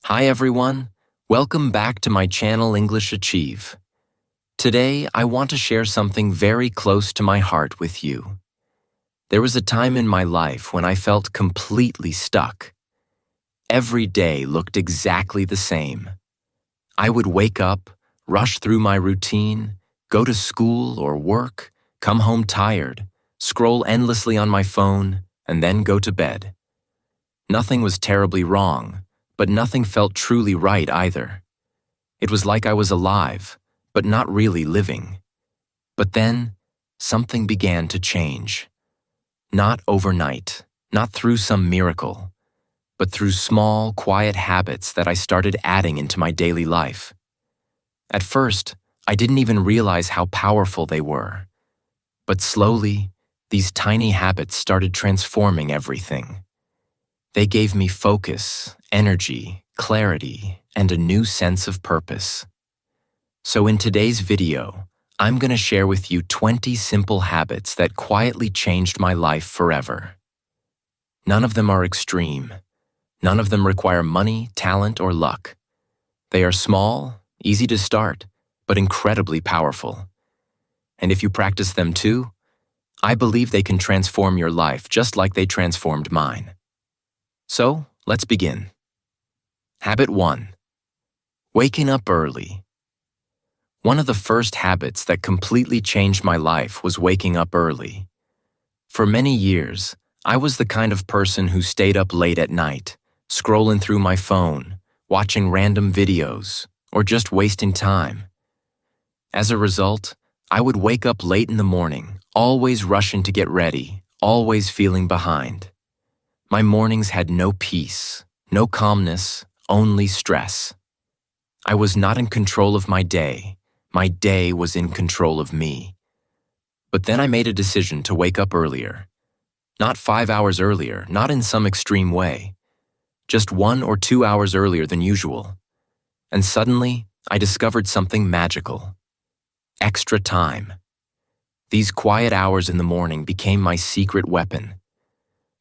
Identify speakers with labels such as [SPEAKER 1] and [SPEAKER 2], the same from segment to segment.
[SPEAKER 1] Hi everyone, welcome back to my channel English Achieve. Today I want to share something very close to my heart with you. There was a time in my life when I felt completely stuck. Every day looked exactly the same. I would wake up, rush through my routine, go to school or work, come home tired, scroll endlessly on my phone, and then go to bed. Nothing was terribly wrong, but nothing felt truly right either. It was like I was alive, but not really living. But then, something began to change. Not overnight, not through some miracle, but through small, quiet habits that I started adding into my daily life. At first, I didn't even realize how powerful they were. But slowly, these tiny habits started transforming everything. They gave me focus, energy, clarity, and a new sense of purpose. So in today's video, I'm going to share with you 20 simple habits that quietly changed my life forever. None of them are extreme. None of them require money, talent, or luck. They are small, easy to start, but incredibly powerful. And if you practice them too, I believe they can transform your life just like they transformed mine. So, let's begin. Habit 1. Waking up early. One of the first habits that completely changed my life was waking up early. For many years, I was the kind of person who stayed up late at night, scrolling through my phone, watching random videos, or just wasting time. As a result, I would wake up late in the morning, always rushing to get ready, always feeling behind. My mornings had no peace, no calmness, only stress. I was not in control of my day. My day was in control of me. But then I made a decision to wake up earlier. Not 5 hours earlier, not in some extreme way. Just 1 or 2 hours earlier than usual. And suddenly, I discovered something magical. Extra time. These quiet hours in the morning became my secret weapon.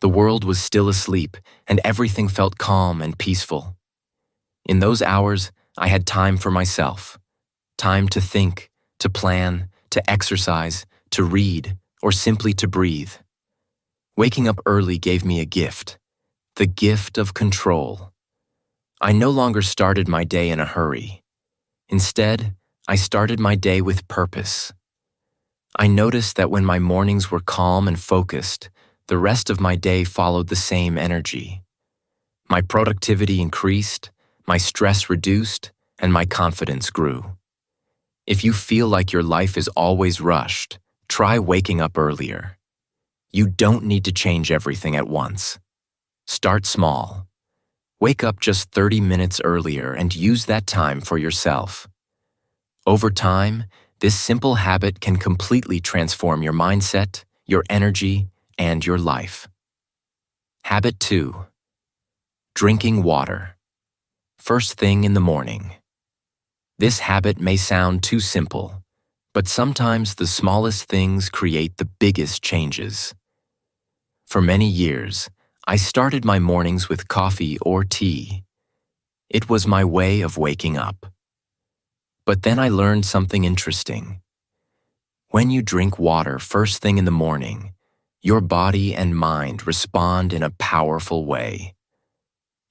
[SPEAKER 1] The world was still asleep, and everything felt calm and peaceful. In those hours, I had time for myself. Time to think, to plan, to exercise, to read, or simply to breathe. Waking up early gave me a gift. The gift of control. I no longer started my day in a hurry. Instead, I started my day with purpose. I noticed that when my mornings were calm and focused, the rest of my day followed the same energy. My productivity increased, my stress reduced, and my confidence grew. If you feel like your life is always rushed, try waking up earlier. You don't need to change everything at once. Start small. Wake up just 30 minutes earlier and use that time for yourself. Over time, this simple habit can completely transform your mindset, your energy, and your life. Habit 2. Drinking water. First thing in the morning. This habit may sound too simple, but sometimes the smallest things create the biggest changes. For many years, I started my mornings with coffee or tea. It was my way of waking up. But then I learned something interesting. When you drink water first thing in the morning, your body and mind respond in a powerful way.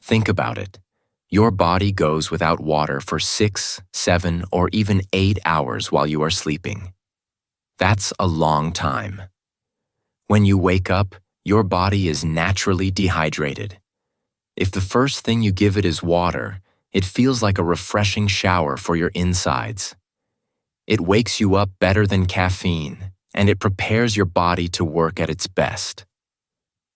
[SPEAKER 1] Think about it. Your body goes without water for 6, 7, or even 8 hours while you are sleeping. That's a long time. When you wake up, your body is naturally dehydrated. If the first thing you give it is water, it feels like a refreshing shower for your insides. It wakes you up better than caffeine, and it prepares your body to work at its best.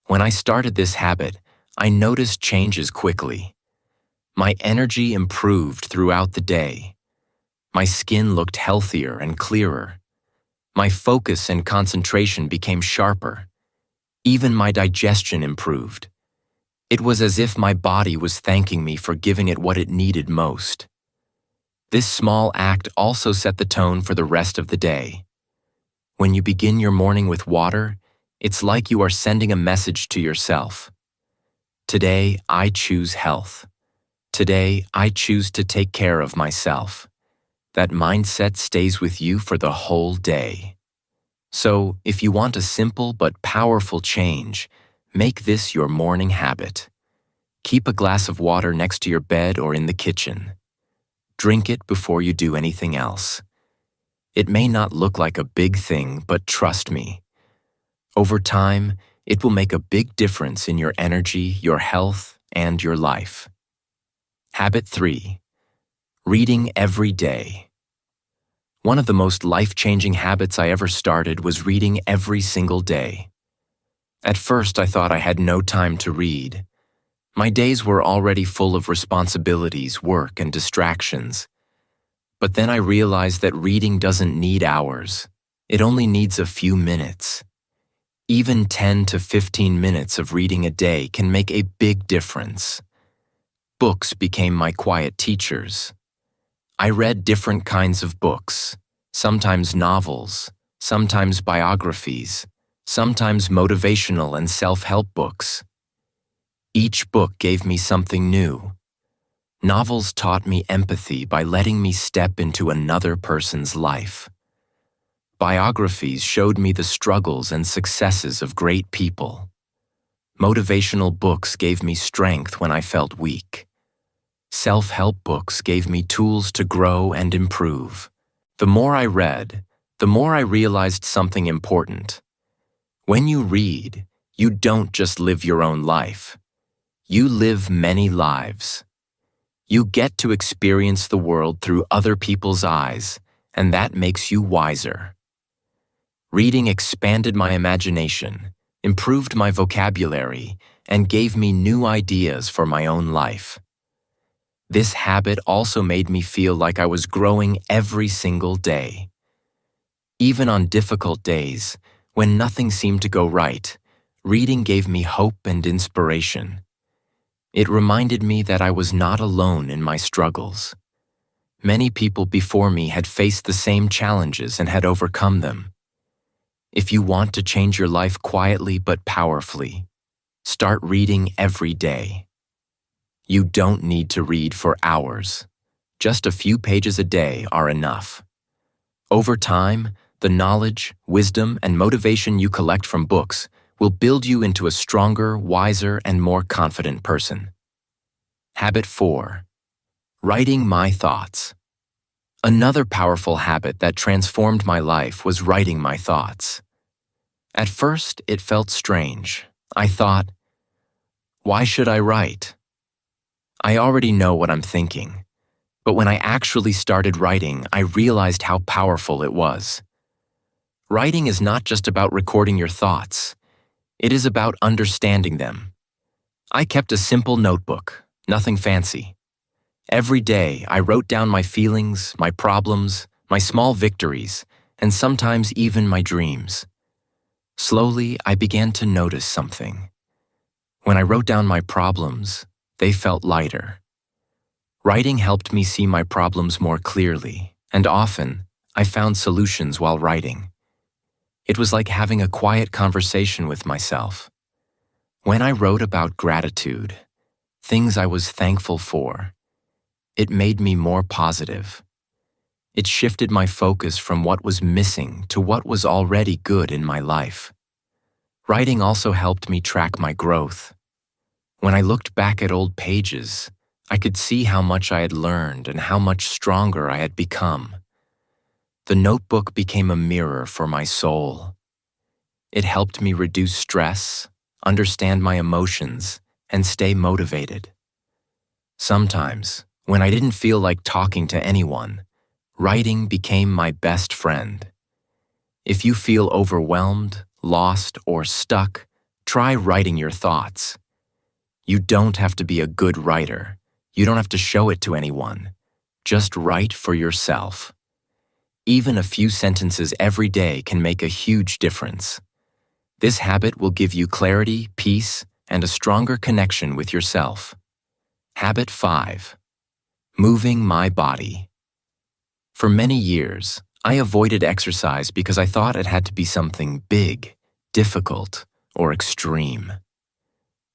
[SPEAKER 1] When I started this habit, I noticed changes quickly. My energy improved throughout the day. My skin looked healthier and clearer. My focus and concentration became sharper. Even my digestion improved. It was as if my body was thanking me for giving it what it needed most. This small act also set the tone for the rest of the day. When you begin your morning with water, it's like you are sending a message to yourself. Today, I choose health. Today, I choose to take care of myself. That mindset stays with you for the whole day. So, if you want a simple but powerful change, make this your morning habit. Keep a glass of water next to your bed or in the kitchen. Drink it before you do anything else. It may not look like a big thing, but trust me. Over time, it will make a big difference in your energy, your health, and your life. Habit 3. Reading every day. One of the most life-changing habits I ever started was reading every single day. At first, I thought I had no time to read. My days were already full of responsibilities, work, and distractions. But then I realized that reading doesn't need hours. It only needs a few minutes. Even 10 to 15 minutes of reading a day can make a big difference. Books became my quiet teachers. I read different kinds of books, sometimes novels, sometimes biographies, sometimes motivational and self-help books. Each book gave me something new. Novels taught me empathy by letting me step into another person's life. Biographies showed me the struggles and successes of great people. Motivational books gave me strength when I felt weak. Self-help books gave me tools to grow and improve. The more I read, the more I realized something important. When you read, you don't just live your own life. You live many lives. You get to experience the world through other people's eyes, and that makes you wiser. Reading expanded my imagination, improved my vocabulary, and gave me new ideas for my own life. This habit also made me feel like I was growing every single day. Even on difficult days, when nothing seemed to go right, reading gave me hope and inspiration. It reminded me that I was not alone in my struggles. Many people before me had faced the same challenges and had overcome them. If you want to change your life quietly but powerfully, start reading every day. You don't need to read for hours. Just a few pages a day are enough. Over time, the knowledge, wisdom, and motivation you collect from books will build you into a stronger, wiser, and more confident person. Habit 4. Writing my thoughts. Another powerful habit that transformed my life was writing my thoughts. At first, it felt strange. I thought, why should I write? I already know what I'm thinking. But when I actually started writing, I realized how powerful it was. Writing is not just about recording your thoughts. It is about understanding them. I kept a simple notebook, nothing fancy. Every day, I wrote down my feelings, my problems, my small victories, and sometimes even my dreams. Slowly, I began to notice something. When I wrote down my problems, they felt lighter. Writing helped me see my problems more clearly, and often, I found solutions while writing. It was like having a quiet conversation with myself. When I wrote about gratitude, things I was thankful for, it made me more positive. It shifted my focus from what was missing to what was already good in my life. Writing also helped me track my growth. When I looked back at old pages, I could see how much I had learned and how much stronger I had become. The notebook became a mirror for my soul. It helped me reduce stress, understand my emotions, and stay motivated. Sometimes, when I didn't feel like talking to anyone, writing became my best friend. If you feel overwhelmed, lost, or stuck, try writing your thoughts. You don't have to be a good writer. You don't have to show it to anyone. Just write for yourself. Even a few sentences every day can make a huge difference. This habit will give you clarity, peace, and a stronger connection with yourself. Habit 5. Moving my body. For many years, I avoided exercise because I thought it had to be something big, difficult, or extreme.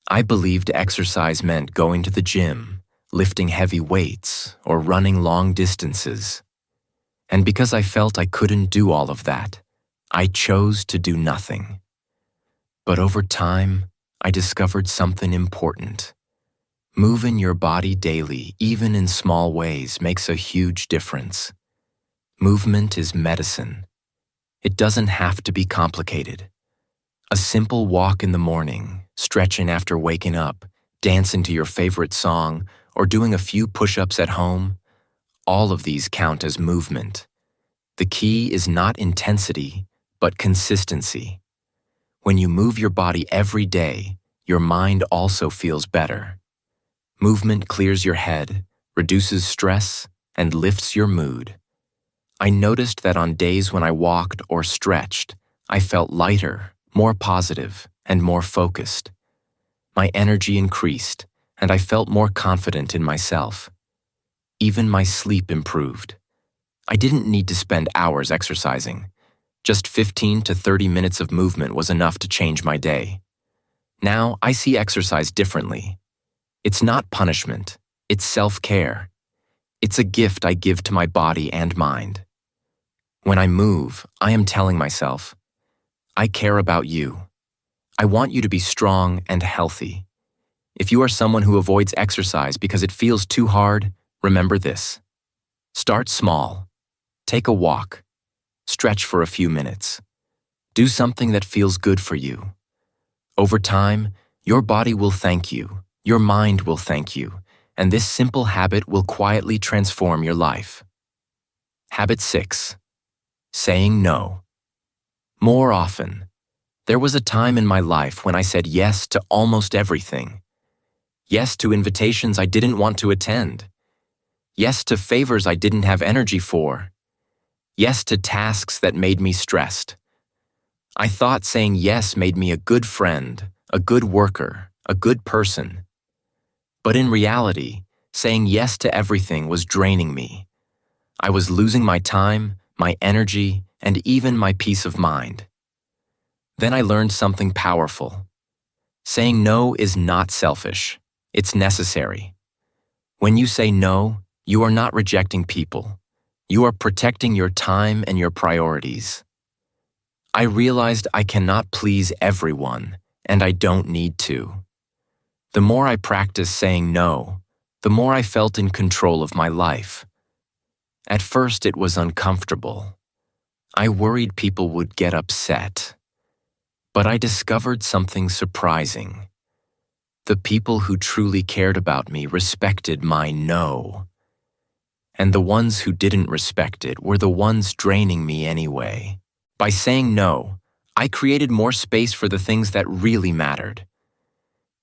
[SPEAKER 1] I believed exercise meant going to the gym, lifting heavy weights, or running long distances. And because I felt I couldn't do all of that, I chose to do nothing. But over time, I discovered something important. Moving your body daily, even in small ways, makes a huge difference. Movement is medicine. It doesn't have to be complicated. A simple walk in the morning, stretching after waking up, dancing to your favorite song, or doing a few push-ups at home, all of these count as movement. The key is not intensity, but consistency. When you move your body every day, your mind also feels better. Movement clears your head, reduces stress, and lifts your mood. I noticed that on days when I walked or stretched, I felt lighter, more positive, and more focused. My energy increased, and I felt more confident in myself. Even my sleep improved. I didn't need to spend hours exercising. Just 15 to 30 minutes of movement was enough to change my day. Now I see exercise differently. It's not punishment, it's self-care. It's a gift I give to my body and mind. When I move, I am telling myself, I care about you. I want you to be strong and healthy. If you are someone who avoids exercise because it feels too hard, remember this. Start small. Take a walk. Stretch for a few minutes. Do something that feels good for you. Over time, your body will thank you, your mind will thank you, and this simple habit will quietly transform your life. Habit 6. Saying no. More often. There was a time in my life when I said yes to almost everything. Yes to invitations I didn't want to attend. Yes to favors I didn't have energy for. Yes to tasks that made me stressed. I thought saying yes made me a good friend, a good worker, a good person. But in reality, saying yes to everything was draining me. I was losing my time, my energy, and even my peace of mind. Then I learned something powerful. Saying no is not selfish. It's necessary. When you say no, you are not rejecting people. You are protecting your time and your priorities. I realized I cannot please everyone, and I don't need to. The more I practiced saying no, the more I felt in control of my life. At first, it was uncomfortable. I worried people would get upset. But I discovered something surprising. The people who truly cared about me respected my no. And the ones who didn't respect it were the ones draining me anyway. By saying no, I created more space for the things that really mattered.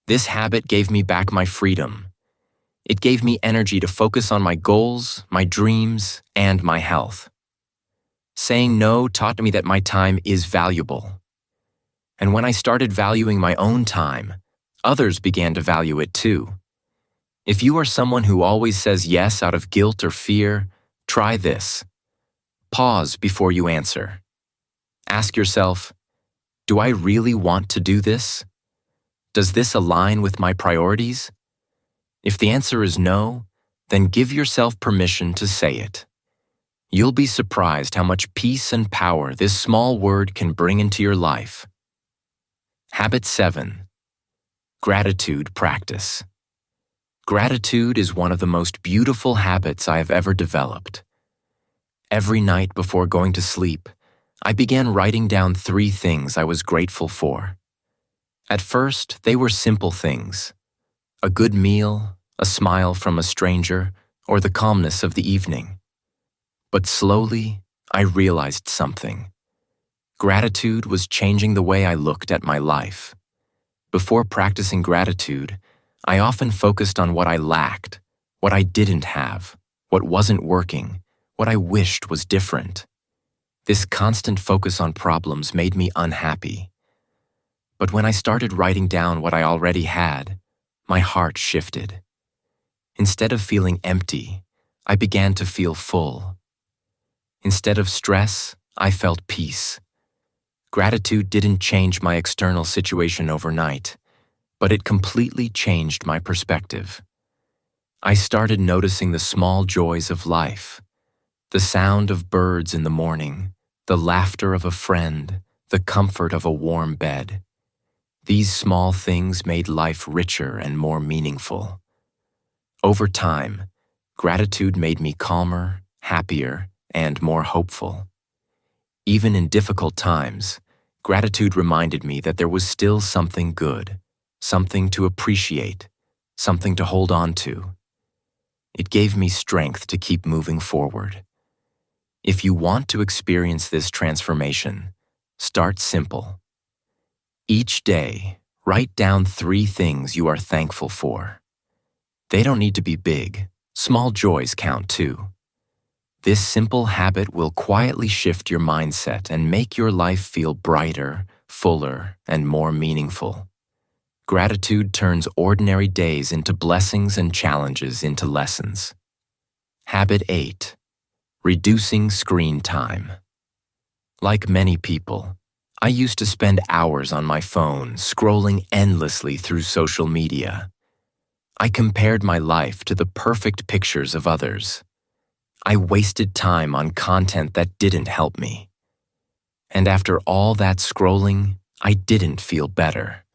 [SPEAKER 1] This habit gave me back my freedom. It gave me energy to focus on my goals, my dreams, and my health. Saying no taught me that my time is valuable. And when I started valuing my own time, others began to value it too. If you are someone who always says yes out of guilt or fear, try this. Pause before you answer. Ask yourself, do I really want to do this? Does this align with my priorities? If the answer is no, then give yourself permission to say it. You'll be surprised how much peace and power this small word can bring into your life. Habit 7. Gratitude practice. Gratitude is one of the most beautiful habits I have ever developed. Every night before going to sleep, I began writing down 3 things I was grateful for. At first, they were simple things. A good meal, a smile from a stranger, or the calmness of the evening. But slowly, I realized something. Gratitude was changing the way I looked at my life. Before practicing gratitude, I often focused on what I lacked, what I didn't have, what wasn't working, what I wished was different. This constant focus on problems made me unhappy. But when I started writing down what I already had, my heart shifted. Instead of feeling empty, I began to feel full. Instead of stress, I felt peace. Gratitude didn't change my external situation overnight, but it completely changed my perspective. I started noticing the small joys of life, the sound of birds in the morning, the laughter of a friend, the comfort of a warm bed. These small things made life richer and more meaningful. Over time, gratitude made me calmer, happier, and more hopeful. Even in difficult times, gratitude reminded me that there was still something good, something to appreciate, something to hold on to. It gave me strength to keep moving forward. If you want to experience this transformation, start simple. Each day, write down 3 things you are thankful for. They don't need to be big. Small joys count too. This simple habit will quietly shift your mindset and make your life feel brighter, fuller, and more meaningful. Gratitude turns ordinary days into blessings and challenges into lessons. Habit 8. Reducing screen time. Like many people, I used to spend hours on my phone scrolling endlessly through social media. I compared my life to the perfect pictures of others. I wasted time on content that didn't help me. And after all that scrolling, I didn't feel better.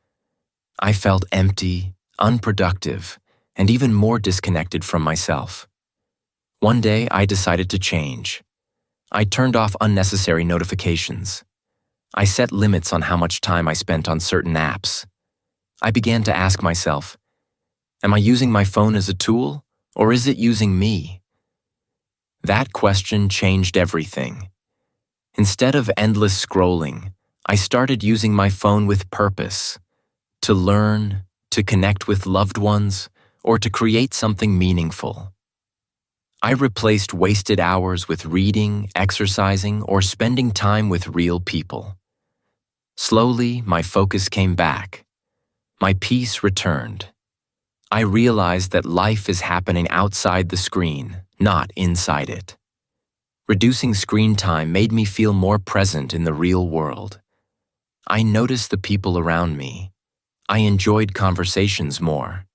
[SPEAKER 1] I felt empty, unproductive, and even more disconnected from myself. One day, I decided to change. I turned off unnecessary notifications. I set limits on how much time I spent on certain apps. I began to ask myself, am I using my phone as a tool, or is it using me? That question changed everything. Instead of endless scrolling, I started using my phone with purpose, to learn, to connect with loved ones, or to create something meaningful. I replaced wasted hours with reading, exercising, or spending time with real people. Slowly, my focus came back. My peace returned. I realized that life is happening outside the screen, not inside it. Reducing screen time made me feel more present in the real world. I noticed the people around me. I enjoyed conversations more.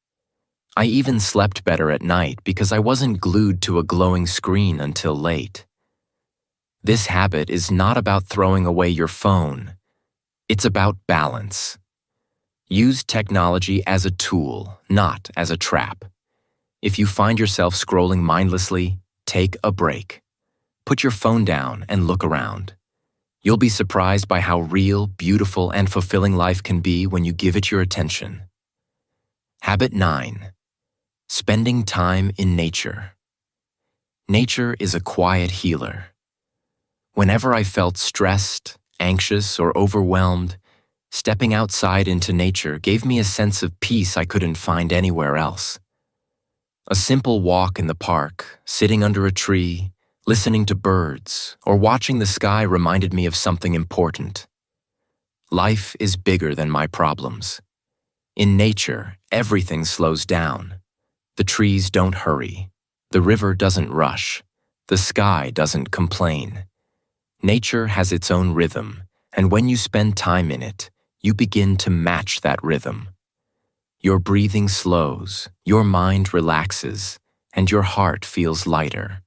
[SPEAKER 1] I even slept better at night because I wasn't glued to a glowing screen until late. This habit is not about throwing away your phone. It's about balance. Use technology as a tool, not as a trap. If you find yourself scrolling mindlessly, take a break. Put your phone down and look around. You'll be surprised by how real, beautiful, and fulfilling life can be when you give it your attention. Habit 9. Spending time in nature. Nature is a quiet healer. Whenever I felt stressed, anxious, or overwhelmed, stepping outside into nature gave me a sense of peace I couldn't find anywhere else. A simple walk in the park, sitting under a tree, listening to birds, or watching the sky reminded me of something important. Life is bigger than my problems. In nature, everything slows down. The trees don't hurry. The river doesn't rush. The sky doesn't complain. Nature has its own rhythm, and when you spend time in it, you begin to match that rhythm. Your breathing slows, your mind relaxes, and your heart feels lighter.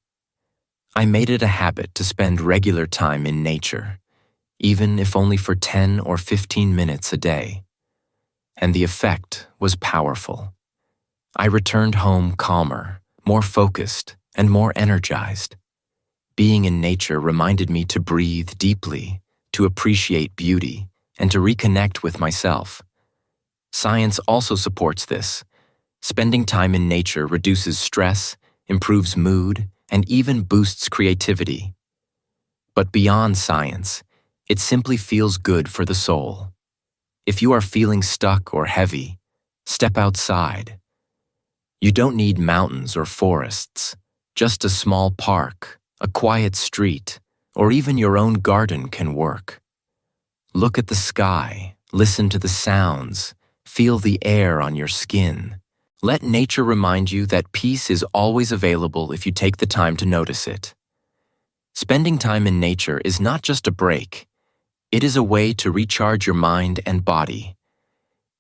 [SPEAKER 1] I made it a habit to spend regular time in nature, even if only for 10 or 15 minutes a day. And the effect was powerful. I returned home calmer, more focused, and more energized. Being in nature reminded me to breathe deeply, to appreciate beauty, and to reconnect with myself. Science also supports this. Spending time in nature reduces stress, improves mood, and even boosts creativity. But beyond science, it simply feels good for the soul. If you are feeling stuck or heavy, step outside. You don't need mountains or forests. Just a small park, a quiet street, or even your own garden can work. Look at the sky, listen to the sounds, feel the air on your skin. Let nature remind you that peace is always available if you take the time to notice it. Spending time in nature is not just a break. It is a way to recharge your mind and body.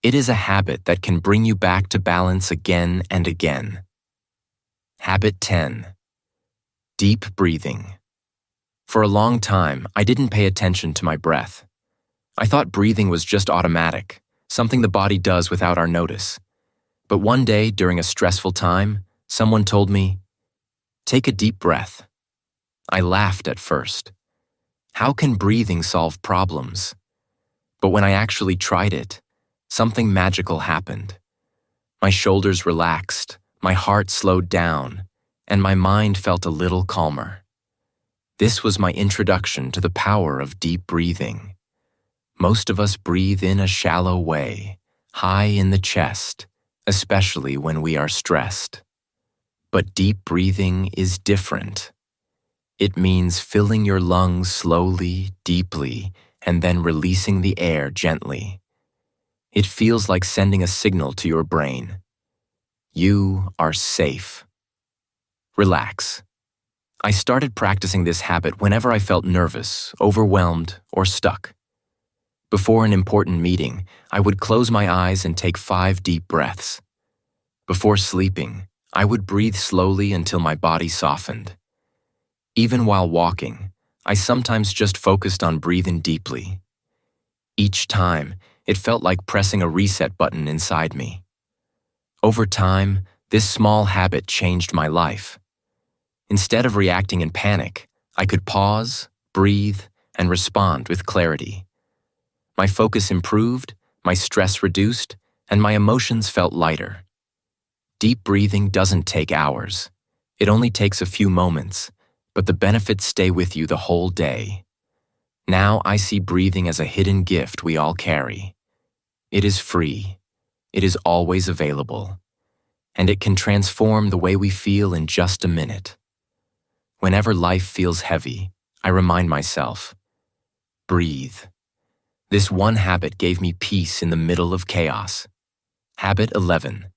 [SPEAKER 1] It is a habit that can bring you back to balance again and again. Habit 10. Deep breathing. For a long time, I didn't pay attention to my breath. I thought breathing was just automatic, something the body does without our notice. But one day, during a stressful time, someone told me, "Take a deep breath." I laughed at first. How can breathing solve problems? But when I actually tried it, something magical happened. My shoulders relaxed, my heart slowed down, and my mind felt a little calmer. This was my introduction to the power of deep breathing. Most of us breathe in a shallow way, high in the chest, especially when we are stressed. But deep breathing is different. It means filling your lungs slowly, deeply, and then releasing the air gently. It feels like sending a signal to your brain. You are safe. Relax. I started practicing this habit whenever I felt nervous, overwhelmed, or stuck. Before an important meeting, I would close my eyes and take 5 deep breaths. Before sleeping, I would breathe slowly until my body softened. Even while walking, I sometimes just focused on breathing deeply. Each time, it felt like pressing a reset button inside me. Over time, this small habit changed my life. Instead of reacting in panic, I could pause, breathe, and respond with clarity. My focus improved, my stress reduced, and my emotions felt lighter. Deep breathing doesn't take hours. It only takes a few moments, but the benefits stay with you the whole day. Now I see breathing as a hidden gift we all carry. It is free. It is always available. And it can transform the way we feel in just a minute. Whenever life feels heavy, I remind myself, breathe. This one habit gave me peace in the middle of chaos. Habit 11.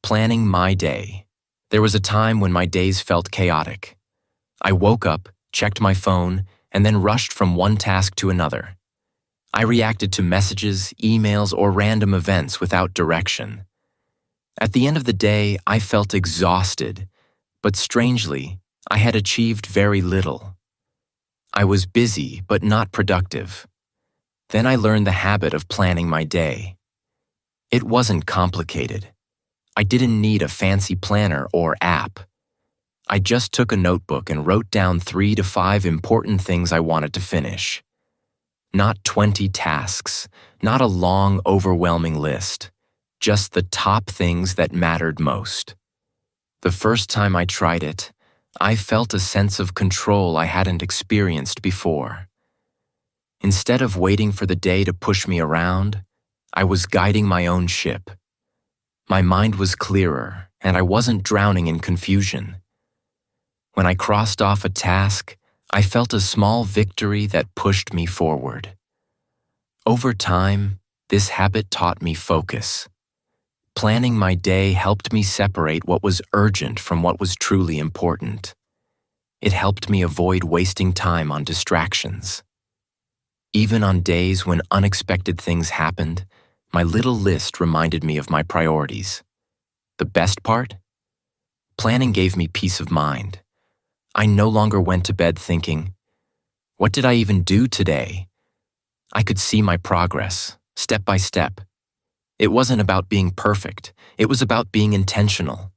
[SPEAKER 1] Planning my day. There was a time when my days felt chaotic. I woke up, checked my phone, and then rushed from one task to another. I reacted to messages, emails, or random events without direction. At the end of the day, I felt exhausted, but strangely, I had achieved very little. I was busy, but not productive. Then I learned the habit of planning my day. It wasn't complicated. I didn't need a fancy planner or app. I just took a notebook and wrote down 3 to 5 important things I wanted to finish. Not 20 tasks, not a long, overwhelming list, just the top things that mattered most. The first time I tried it, I felt a sense of control I hadn't experienced before. Instead of waiting for the day to push me around, I was guiding my own ship. My mind was clearer, and I wasn't drowning in confusion. When I crossed off a task, I felt a small victory that pushed me forward. Over time, this habit taught me focus. Planning my day helped me separate what was urgent from what was truly important. It helped me avoid wasting time on distractions. Even on days when unexpected things happened, my little list reminded me of my priorities. The best part? Planning gave me peace of mind. I no longer went to bed thinking, "What did I even do today?" I could see my progress, step by step. It wasn't about being perfect, it was about being intentional.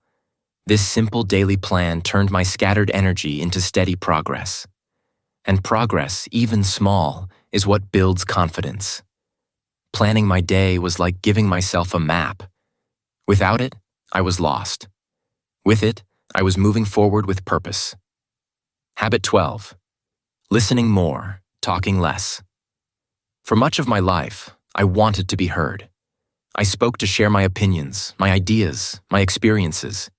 [SPEAKER 1] This simple daily plan turned my scattered energy into steady progress. And progress, even small, is what builds confidence. Planning my day was like giving myself a map. Without it, I was lost. With it, I was moving forward with purpose. Habit 12. Listening more, talking less. For much of my life, I wanted to be heard. I spoke to share my opinions, my ideas, my experiences.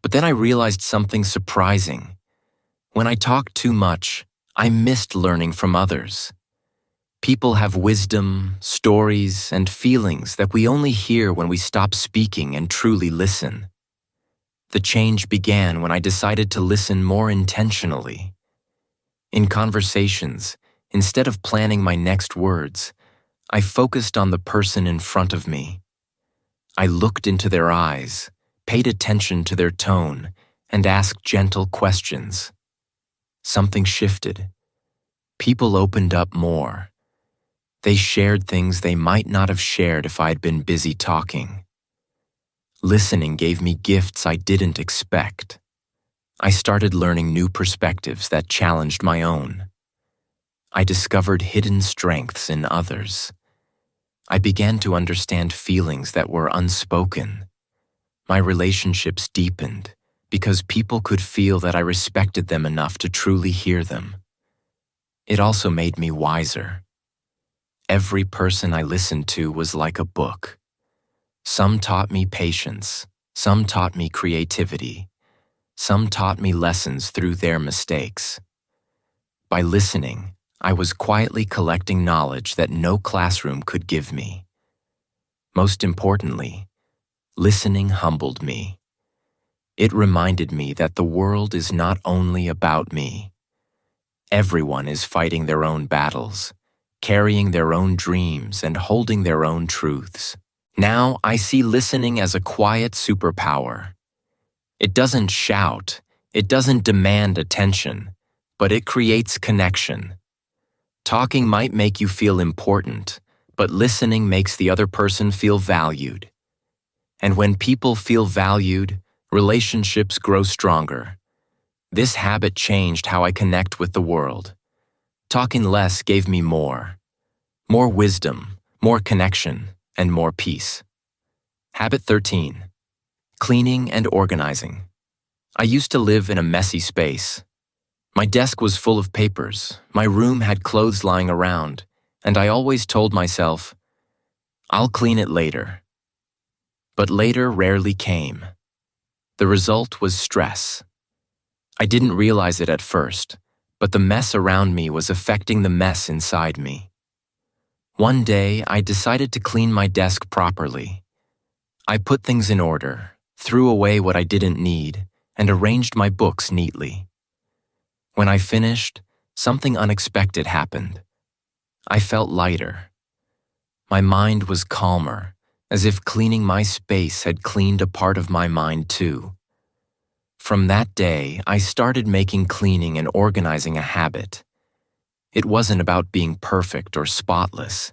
[SPEAKER 1] But then I realized something surprising. When I talked too much, I missed learning from others. People have wisdom, stories, and feelings that we only hear when we stop speaking and truly listen. The change began when I decided to listen more intentionally. In conversations, instead of planning my next words, I focused on the person in front of me. I looked into their eyes, paid attention to their tone, and ask gentle questions. Something shifted. People opened up more. They shared things they might not have shared if I'd been busy talking. Listening gave me gifts I didn't expect. I started learning new perspectives that challenged my own. I discovered hidden strengths in others. I began to understand feelings that were unspoken. My relationships deepened because people could feel that I respected them enough to truly hear them. It also made me wiser. Every person I listened to was like a book. Some taught me patience, some taught me creativity, some taught me lessons through their mistakes. By listening, I was quietly collecting knowledge that no classroom could give me. Most importantly, listening humbled me. It reminded me that the world is not only about me. Everyone is fighting their own battles, carrying their own dreams and holding their own truths. Now I see listening as a quiet superpower. It doesn't shout, it doesn't demand attention, but it creates connection. Talking might make you feel important, but listening makes the other person feel valued. And when people feel valued, relationships grow stronger. This habit changed how I connect with the world. Talking less gave me more. More wisdom, more connection, and more peace. Habit 13. Cleaning and organizing. I used to live in a messy space. My desk was full of papers, my room had clothes lying around, and I always told myself, I'll clean it later. But later rarely came. The result was stress. I didn't realize it at first, but the mess around me was affecting the mess inside me. One day, I decided to clean my desk properly. I put things in order, threw away what I didn't need, and arranged my books neatly. When I finished, something unexpected happened. I felt lighter. My mind was calmer, as if cleaning my space had cleaned a part of my mind too. From that day, I started making cleaning and organizing a habit. It wasn't about being perfect or spotless.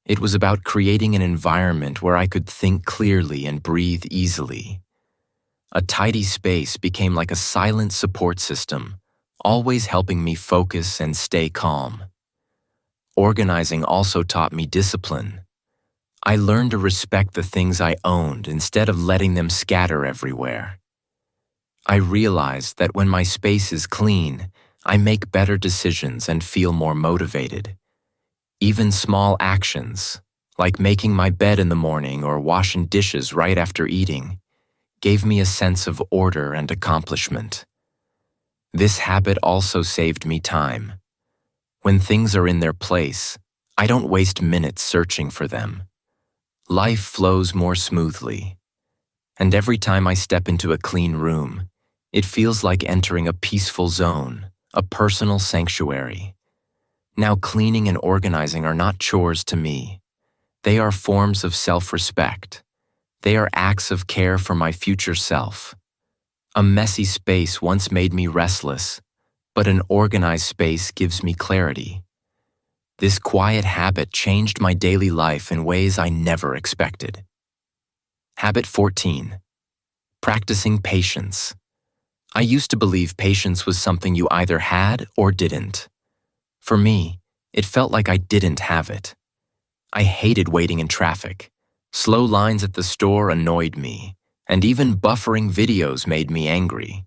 [SPEAKER 1] It was about creating an environment where I could think clearly and breathe easily. A tidy space became like a silent support system, always helping me focus and stay calm. Organizing also taught me discipline. I learned to respect the things I owned instead of letting them scatter everywhere. I realized that when my space is clean, I make better decisions and feel more motivated. Even small actions, like making my bed in the morning or washing dishes right after eating, gave me a sense of order and accomplishment. This habit also saved me time. When things are in their place, I don't waste minutes searching for them. Life flows more smoothly. And every time I step into a clean room, it feels like entering a peaceful zone, a personal sanctuary. Now cleaning and organizing are not chores to me. They are forms of self-respect. They are acts of care for my future self. A messy space once made me restless, but an organized space gives me clarity. This quiet habit changed my daily life in ways I never expected. Habit 14. Practicing patience. I used to believe patience was something you either had or didn't. For me, it felt like I didn't have it. I hated waiting in traffic. Slow lines at the store annoyed me, and even buffering videos made me angry.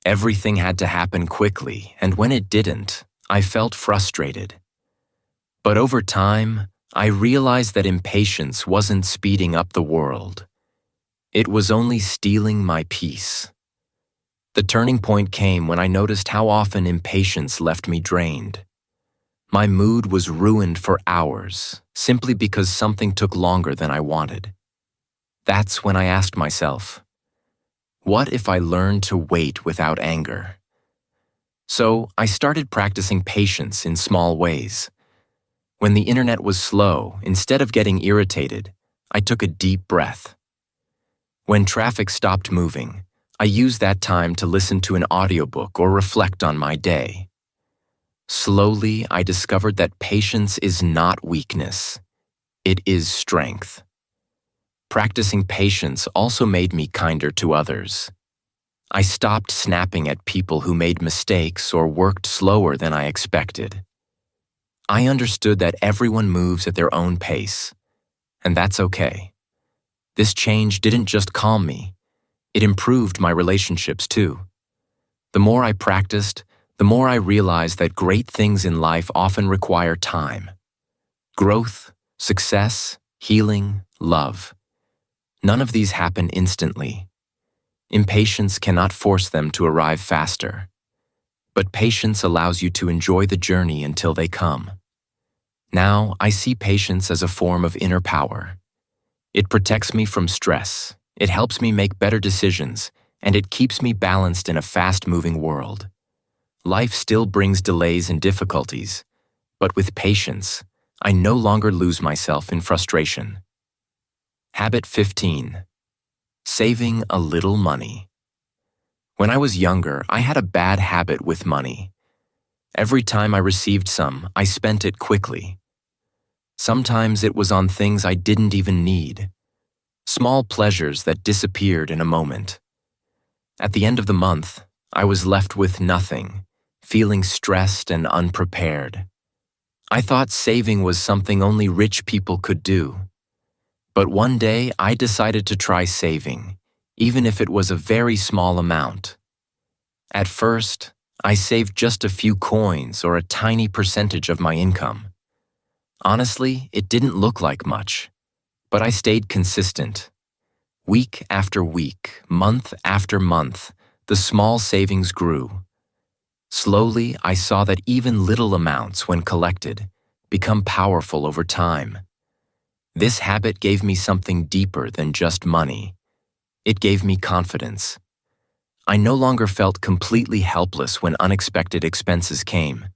[SPEAKER 1] Everything had to happen quickly, and when it didn't, I felt frustrated. But over time, I realized that impatience wasn't speeding up the world. It was only stealing my peace. The turning point came when I noticed how often impatience left me drained. My mood was ruined for hours, simply because something took longer than I wanted. That's when I asked myself, what if I learned to wait without anger? So I started practicing patience in small ways. When the internet was slow, instead of getting irritated, I took a deep breath. When traffic stopped moving, I use that time to listen to an audiobook or reflect on my day. Slowly, I discovered that patience is not weakness. It is strength. Practicing patience also made me kinder to others. I stopped snapping at people who made mistakes or worked slower than I expected. I understood that everyone moves at their own pace, and that's okay. This change didn't just calm me, it improved my relationships too. The more I practiced, the more I realized that great things in life often require time. Growth, success, healing, love. None of these happen instantly. Impatience cannot force them to arrive faster. But patience allows you to enjoy the journey until they come. Now, I see patience as a form of inner power. It protects me from stress, it helps me make better decisions, and it keeps me balanced in a fast-moving world. Life still brings delays and difficulties, but with patience, I no longer lose myself in frustration. Habit 15. Saving a little money. When I was younger, I had a bad habit with money. Every time I received some, I spent it quickly. Sometimes it was on things I didn't even need. Small pleasures that disappeared in a moment. At the end of the month, I was left with nothing, feeling stressed and unprepared. I thought saving was something only rich people could do. But one day, I decided to try saving, even if it was a very small amount. At first, I saved just a few coins or a tiny percentage of my income. Honestly, it didn't look like much, but I stayed consistent. Week after week, month after month, the small savings grew. Slowly, I saw that even little amounts, when collected, become powerful over time. This habit gave me something deeper than just money. It gave me confidence. I no longer felt completely helpless when unexpected expenses came.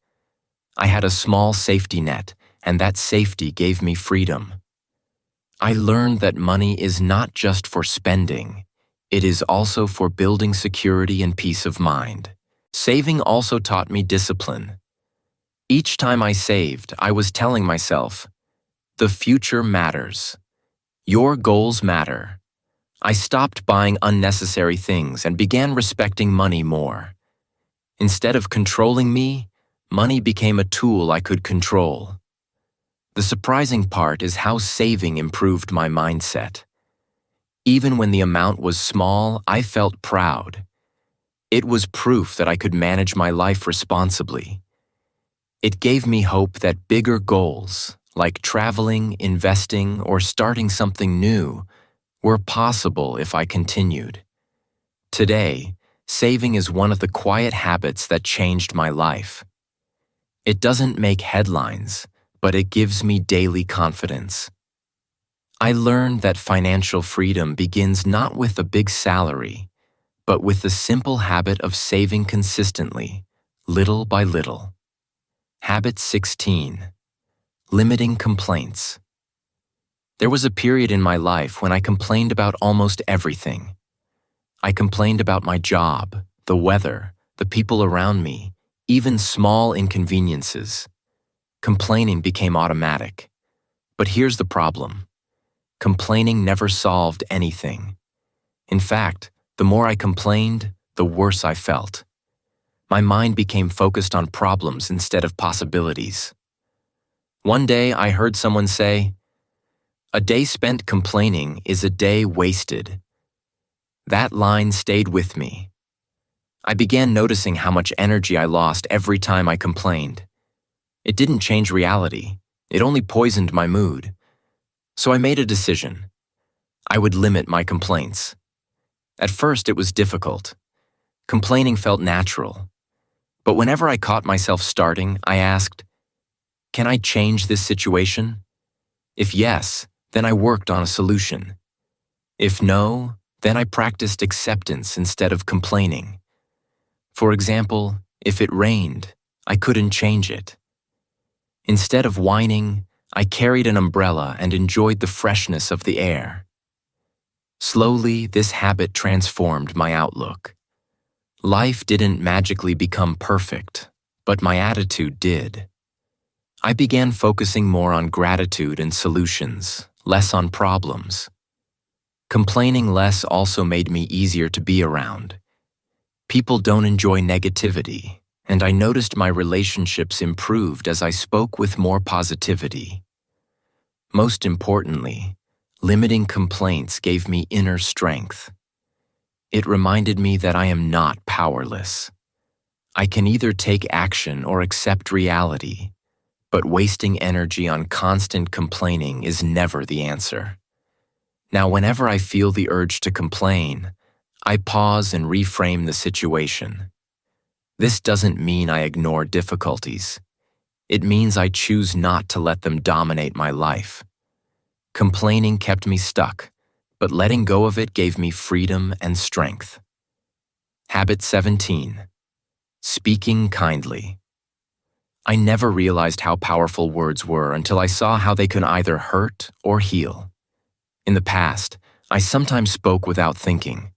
[SPEAKER 1] I had a small safety net, and that safety gave me freedom. I learned that money is not just for spending, it is also for building security and peace of mind. Saving also taught me discipline. Each time I saved, I was telling myself, the future matters. Your goals matter. I stopped buying unnecessary things and began respecting money more. Instead of controlling me, money became a tool I could control. The surprising part is how saving improved my mindset. Even when the amount was small, I felt proud. It was proof that I could manage my life responsibly. It gave me hope that bigger goals, like traveling, investing, or starting something new, were possible if I continued. Today, saving is one of the quiet habits that changed my life. It doesn't make headlines, but it gives me daily confidence. I learned that financial freedom begins not with a big salary, but with the simple habit of saving consistently, little by little. Habit 16. Limiting complaints. There was a period in my life when I complained about almost everything. I complained about my job, the weather, the people around me, even small inconveniences. Complaining became automatic. But here's the problem. Complaining never solved anything. In fact, the more I complained, the worse I felt. My mind became focused on problems instead of possibilities. One day I heard someone say, "A day spent complaining is a day wasted." That line stayed with me. I began noticing how much energy I lost every time I complained. It didn't change reality, it only poisoned my mood. So I made a decision. I would limit my complaints. At first it was difficult. Complaining felt natural. But whenever I caught myself starting, I asked, can I change this situation? If yes, then I worked on a solution. If no, then I practiced acceptance instead of complaining. For example, if it rained, I couldn't change it. Instead of whining, I carried an umbrella and enjoyed the freshness of the air. Slowly, this habit transformed my outlook. Life didn't magically become perfect, but my attitude did. I began focusing more on gratitude and solutions, less on problems. Complaining less also made me easier to be around. People don't enjoy negativity, and I noticed my relationships improved as I spoke with more positivity. Most importantly, limiting complaints gave me inner strength. It reminded me that I am not powerless. I can either take action or accept reality, but wasting energy on constant complaining is never the answer. Now, whenever I feel the urge to complain, I pause and reframe the situation. This doesn't mean I ignore difficulties. It means I choose not to let them dominate my life. Complaining kept me stuck, but letting go of it gave me freedom and strength. Habit 17. Speaking kindly. I never realized how powerful words were until I saw how they could either hurt or heal. In the past, I sometimes spoke without thinking.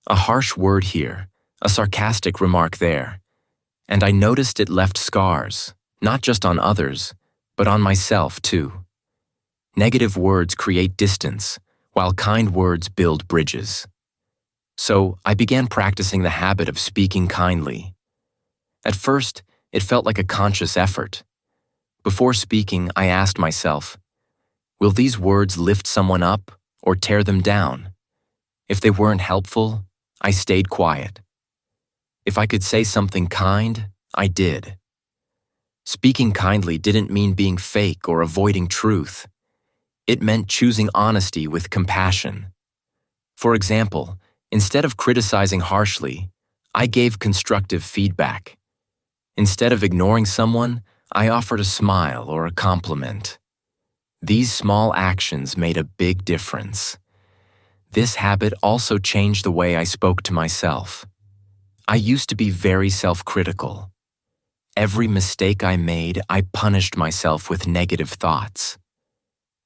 [SPEAKER 1] A harsh word here, a sarcastic remark there, and I noticed it left scars, not just on others, but on myself too. Negative words create distance, while kind words build bridges. So I began practicing the habit of speaking kindly. At first, it felt like a conscious effort. Before speaking, I asked myself, will these words lift someone up or tear them down? If they weren't helpful, I stayed quiet. If I could say something kind, I did. Speaking kindly didn't mean being fake or avoiding truth. It meant choosing honesty with compassion. For example, instead of criticizing harshly, I gave constructive feedback. Instead of ignoring someone, I offered a smile or a compliment. These small actions made a big difference. This habit also changed the way I spoke to myself. I used to be very self-critical. Every mistake I made, I punished myself with negative thoughts.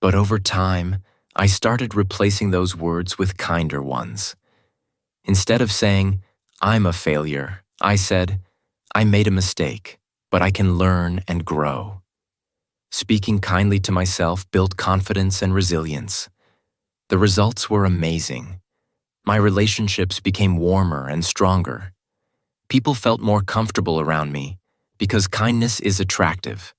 [SPEAKER 1] But over time, I started replacing those words with kinder ones. Instead of saying, I'm a failure, I said, I made a mistake, but I can learn and grow. Speaking kindly to myself built confidence and resilience. The results were amazing. My relationships became warmer and stronger. People felt more comfortable around me because kindness is attractive.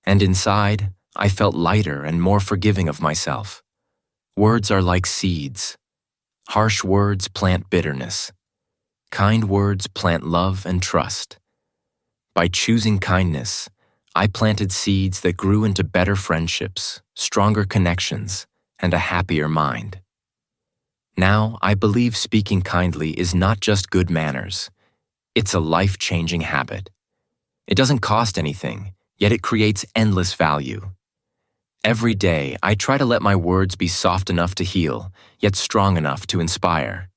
[SPEAKER 1] And inside, I felt lighter and more forgiving of myself. Words are like seeds. Harsh words plant bitterness. Kind words plant love and trust. By choosing kindness, I planted seeds that grew into better friendships, stronger connections, and a happier mind. Now, I believe speaking kindly is not just good manners. It's a life-changing habit. It doesn't cost anything, yet it creates endless value. Every day, I try to let my words be soft enough to heal, yet strong enough to inspire.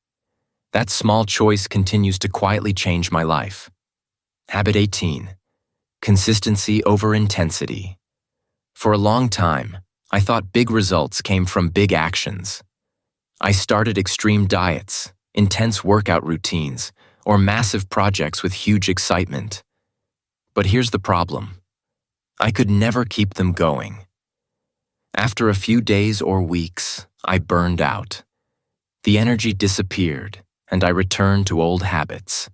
[SPEAKER 1] That small choice continues to quietly change my life. Habit 18. Consistency over intensity. For a long time, I thought big results came from big actions. I started extreme diets, intense workout routines, or massive projects with huge excitement. But here's the problem. I could never keep them going. After a few days or weeks, I burned out. The energy disappeared, and I returned to old habits.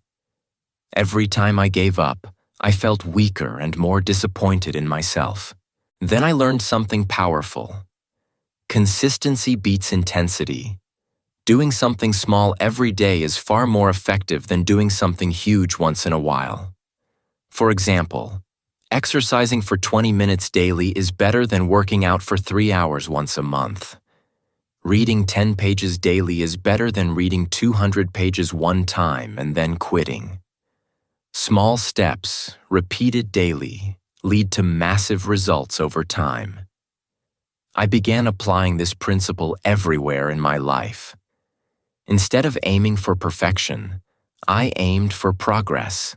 [SPEAKER 1] Every time I gave up, I felt weaker and more disappointed in myself. Then I learned something powerful. Consistency beats intensity. Doing something small every day is far more effective than doing something huge once in a while. For example, exercising for 20 minutes daily is better than working out for 3 hours once a month. Reading 10 pages daily is better than reading 200 pages one time and then quitting. Small steps, repeated daily, lead to massive results over time. I began applying this principle everywhere in my life. Instead of aiming for perfection, I aimed for progress.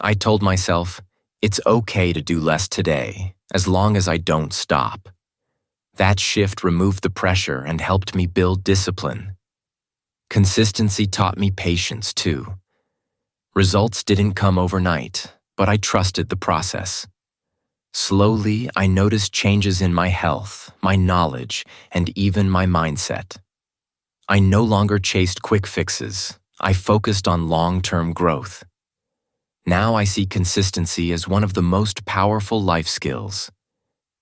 [SPEAKER 1] I told myself, it's okay to do less today, as long as I don't stop. That shift removed the pressure and helped me build discipline. Consistency taught me patience, too. Results didn't come overnight, but I trusted the process. Slowly, I noticed changes in my health, my knowledge, and even my mindset. I no longer chased quick fixes. I focused on long-term growth. Now I see consistency as one of the most powerful life skills.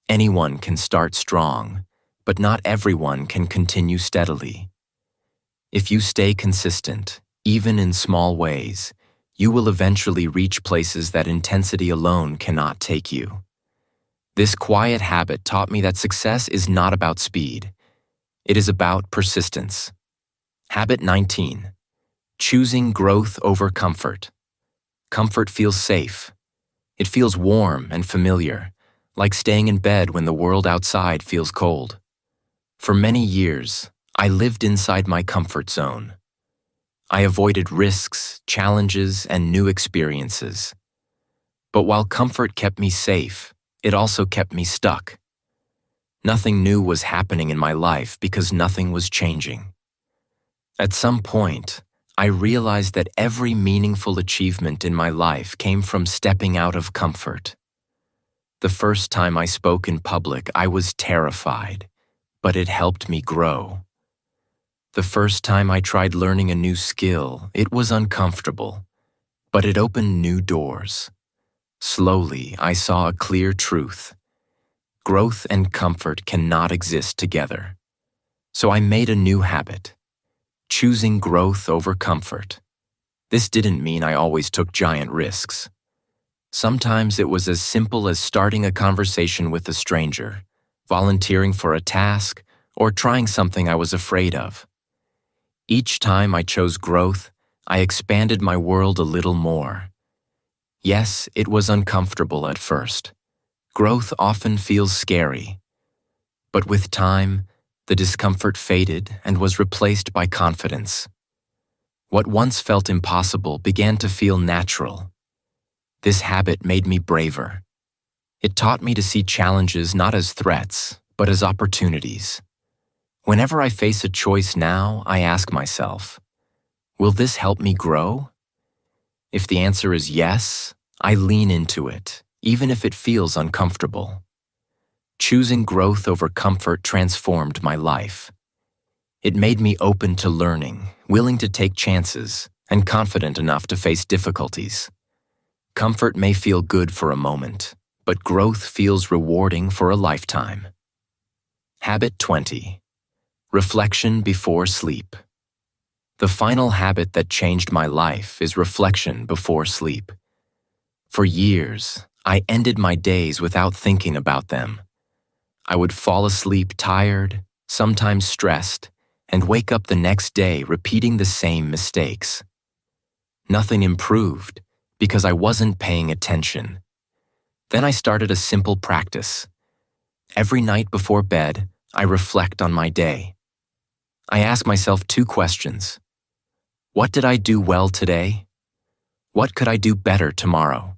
[SPEAKER 1] Anyone can start strong, but not everyone can continue steadily. If you stay consistent, even in small ways, you will eventually reach places that intensity alone cannot take you. This quiet habit taught me that success is not about speed. It is about persistence. Habit 19. Choosing growth over comfort. Comfort feels safe. It feels warm and familiar, like staying in bed when the world outside feels cold. For many years, I lived inside my comfort zone. I avoided risks, challenges, and new experiences. But while comfort kept me safe, it also kept me stuck. Nothing new was happening in my life because nothing was changing. At some point, I realized that every meaningful achievement in my life came from stepping out of comfort. The first time I spoke in public, I was terrified, but it helped me grow. The first time I tried learning a new skill, it was uncomfortable, but it opened new doors. Slowly, I saw a clear truth. Growth and comfort cannot exist together. So I made a new habit. Choosing growth over comfort. This didn't mean I always took giant risks. Sometimes it was as simple as starting a conversation with a stranger, volunteering for a task, or trying something I was afraid of. Each time I chose growth, I expanded my world a little more. Yes, it was uncomfortable at first. Growth often feels scary. But with time, the discomfort faded and was replaced by confidence. What once felt impossible began to feel natural. This habit made me braver. It taught me to see challenges not as threats, but as opportunities. Whenever I face a choice now, I ask myself, will this help me grow? If the answer is yes, I lean into it, even if it feels uncomfortable. Choosing growth over comfort transformed my life. It made me open to learning, willing to take chances, and confident enough to face difficulties. Comfort may feel good for a moment, but growth feels rewarding for a lifetime. Habit 20. Reflection before sleep. The final habit that changed my life is reflection before sleep. For years, I ended my days without thinking about them. I would fall asleep tired, sometimes stressed, and wake up the next day repeating the same mistakes. Nothing improved because I wasn't paying attention. Then I started a simple practice. Every night before bed, I reflect on my day. I ask myself 2 questions. What did I do well today? What could I do better tomorrow?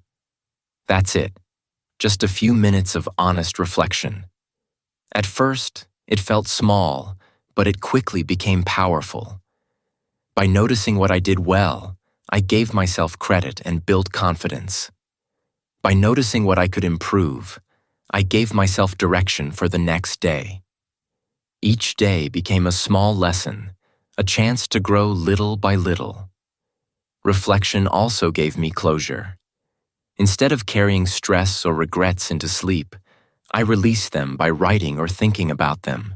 [SPEAKER 1] That's it. Just a few minutes of honest reflection. At first, it felt small, but it quickly became powerful. By noticing what I did well, I gave myself credit and built confidence. By noticing what I could improve, I gave myself direction for the next day. Each day became a small lesson, a chance to grow little by little. Reflection also gave me closure. Instead of carrying stress or regrets into sleep, I released them by writing or thinking about them.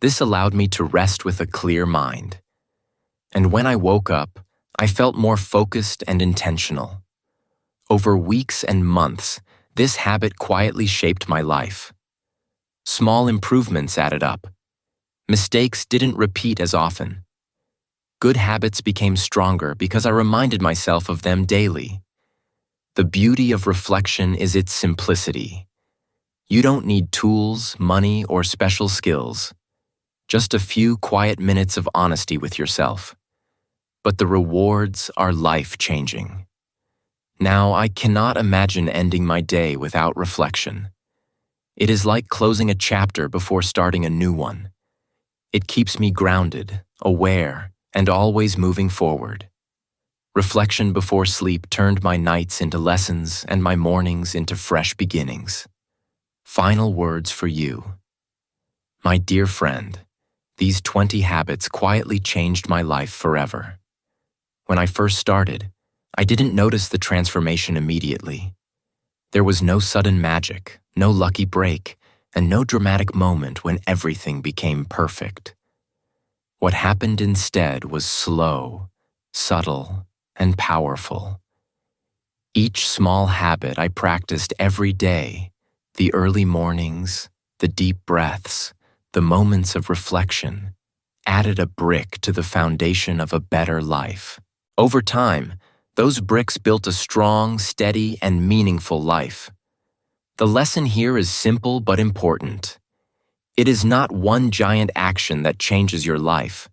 [SPEAKER 1] This allowed me to rest with a clear mind. And when I woke up, I felt more focused and intentional. Over weeks and months, this habit quietly shaped my life. Small improvements added up. Mistakes didn't repeat as often. Good habits became stronger because I reminded myself of them daily. The beauty of reflection is its simplicity. You don't need tools, money, or special skills. Just a few quiet minutes of honesty with yourself. But the rewards are life-changing. Now, I cannot imagine ending my day without reflection. It is like closing a chapter before starting a new one. It keeps me grounded, aware, and always moving forward. Reflection before sleep turned my nights into lessons and my mornings into fresh beginnings. Final words for you. My dear friend, these 20 habits quietly changed my life forever. When I first started, I didn't notice the transformation immediately. There was no sudden magic, no lucky break, and no dramatic moment when everything became perfect. What happened instead was slow, subtle, and powerful. Each small habit I practiced every day, the early mornings, the deep breaths, the moments of reflection, added a brick to the foundation of a better life. Over time, those bricks built a strong, steady, and meaningful life. The lesson here is simple but important. It is not one giant action that changes your life,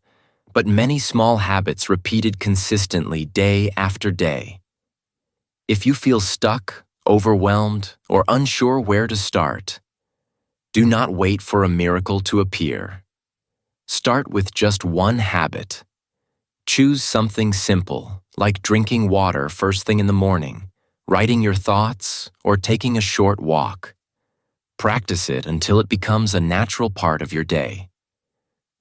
[SPEAKER 1] but many small habits repeated consistently day after day. If you feel stuck, overwhelmed, or unsure where to start, do not wait for a miracle to appear. Start with just one habit. Choose something simple, like drinking water first thing in the morning, writing your thoughts, or taking a short walk. Practice it until it becomes a natural part of your day.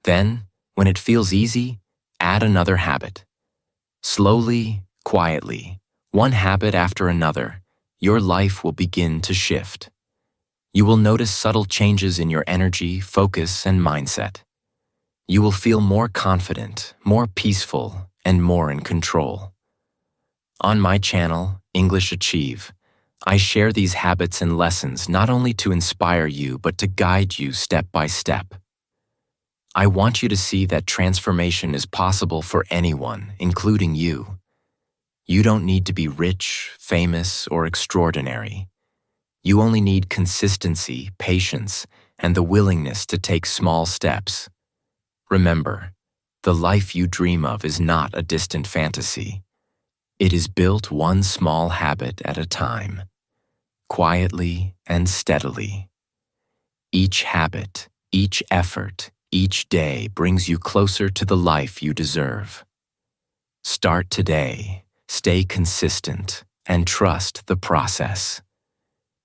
[SPEAKER 1] Then, when it feels easy, add another habit. Slowly, quietly, one habit after another, your life will begin to shift. You will notice subtle changes in your energy, focus, and mindset. You will feel more confident, more peaceful, and more in control. On my channel, English Achieve, I share these habits and lessons not only to inspire you but to guide you step by step. I want you to see that transformation is possible for anyone, including you. You don't need to be rich, famous, or extraordinary. You only need consistency, patience, and the willingness to take small steps. Remember, the life you dream of is not a distant fantasy. It is built one small habit at a time, quietly and steadily. Each habit, each effort, each day brings you closer to the life you deserve. Start today, stay consistent, and trust the process.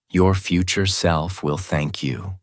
[SPEAKER 1] Your future self will thank you.